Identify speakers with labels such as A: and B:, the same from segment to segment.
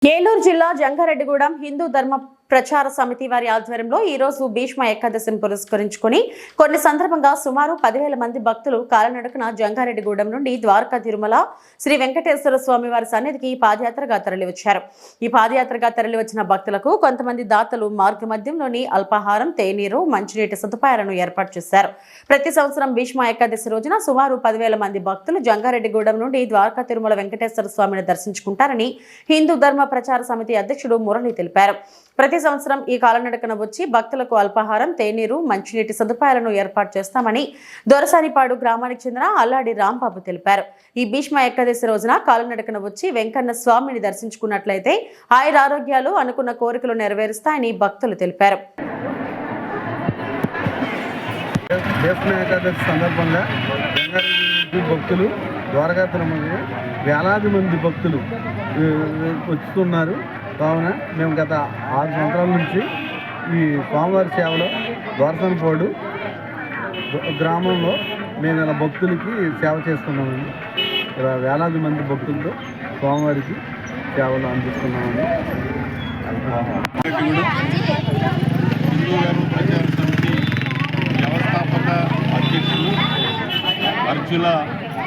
A: ఏలూరు జిల్లా జంగారెడ్డిగూడెం హిందూ ధర్మ ప్రచార సమితి వారి ఆధ్వర్యంలో ఈ రోజు భీష్మ ఏకాదశిని పురస్కరించుకుని కొన్ని సందర్భంగా సుమారు 10,000 మంది భక్తులు కాలినడకన జంగారెడ్డిగూడెం నుండి ద్వారకా తిరుమల శ్రీ వెంకటేశ్వర స్వామి వారి సన్నిధికి పాదయాత్రగా తరలివచ్చారు. ఈ పాదయాత్రగా తరలివచ్చిన భక్తులకు కొంతమంది దాతలు మార్గ మధ్యంలోని అల్పాహారం, తేనీరు, మంచినీటి సదుపాయాలను ఏర్పాటు చేశారు. ప్రతి సంవత్సరం భీష్మ ఏకాదశి రోజున సుమారు 10,000 మంది భక్తులు జంగారెడ్డిగూడెం నుండి ద్వారకా తిరుమల వెంకటేశ్వర స్వామిని దర్శించుకుంటారని హిందూ ధర్మ ప్రచార సమితి అధ్యక్షుడు మురళి తెలిపారు. ప్రతి సంవత్సరం ఈ కాలినడకన వచ్చి భక్తులకు అల్పాహారం, తేనీరు, మంచినీటి సదుపాయాలను ఏర్పాటు చేస్తామని దొరసానిపాడు గ్రామానికి చెందిన అల్లాడి రాంబాబు తెలిపారు. ఈ భీష్మ ఏకాదశి రోజున కాలినడకన వచ్చి వెంకన్న స్వామిని దర్శించుకున్నట్లయితే ఆయురారోగ్యాలు, అనుకున్న కోరికలు నెరవేరుస్తాయని భక్తులు తెలిపారు.
B: భక్తులు ద్వారకా తిరుమల వేలాది మంది భక్తులు వస్తున్నారు. కావున మేము గత 6 సంవత్సరాల నుంచి ఈ స్వామివారి సేవలో దొరసానిపాడు గ్రామంలో మేము ఇలా భక్తులకి సేవ చేస్తున్నామని, ఇలా వేలాది మంది భక్తులతో స్వామివారికి సేవలు అందిస్తున్నామని.
C: హిందూ ధర్మ ప్రచార సమితి వ్యవస్థాపక అధ్యక్షులు అర్జుల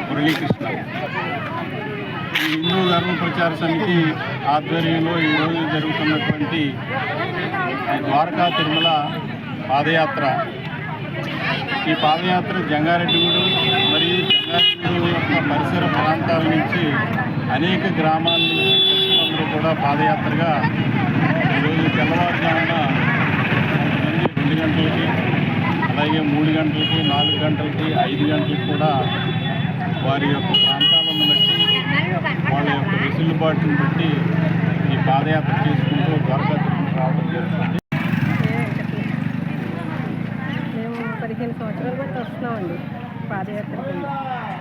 C: మురళీకృష్ణ. ఈ హిందూ ధర్మ ప్రచార సమితి ఆధ్వర్యంలో ఈరోజు జరుగుతున్నటువంటి ద్వారకా తిరుమల పాదయాత్ర, ఈ పాదయాత్ర జంగారెడ్డిగూడెం మరియు జంగారెడ్డిగూడెం యొక్క పరిసర ప్రాంతాల నుంచి అనేక గ్రామాల నుంచి భక్తులందరూ కూడా పాదయాత్రగా ఈరోజు తెల్లవారుజామున 2 గంటలకి, అలాగే 3 గంటలకి, 4 గంటలకి, 5 గంటలకి కూడా వారి యొక్క ప్రాంతాలను బట్టి, వాళ్ళ యొక్క వెసులుబాటును బట్టి ఈ పాదయాత్ర చేసుకుంటూ ద్వారకా తిరుమల రావడం జరుగుతుంది.
D: మేము 15 సంవత్సరాల బట్టి వస్తున్నామండి పాదయాత్రకి.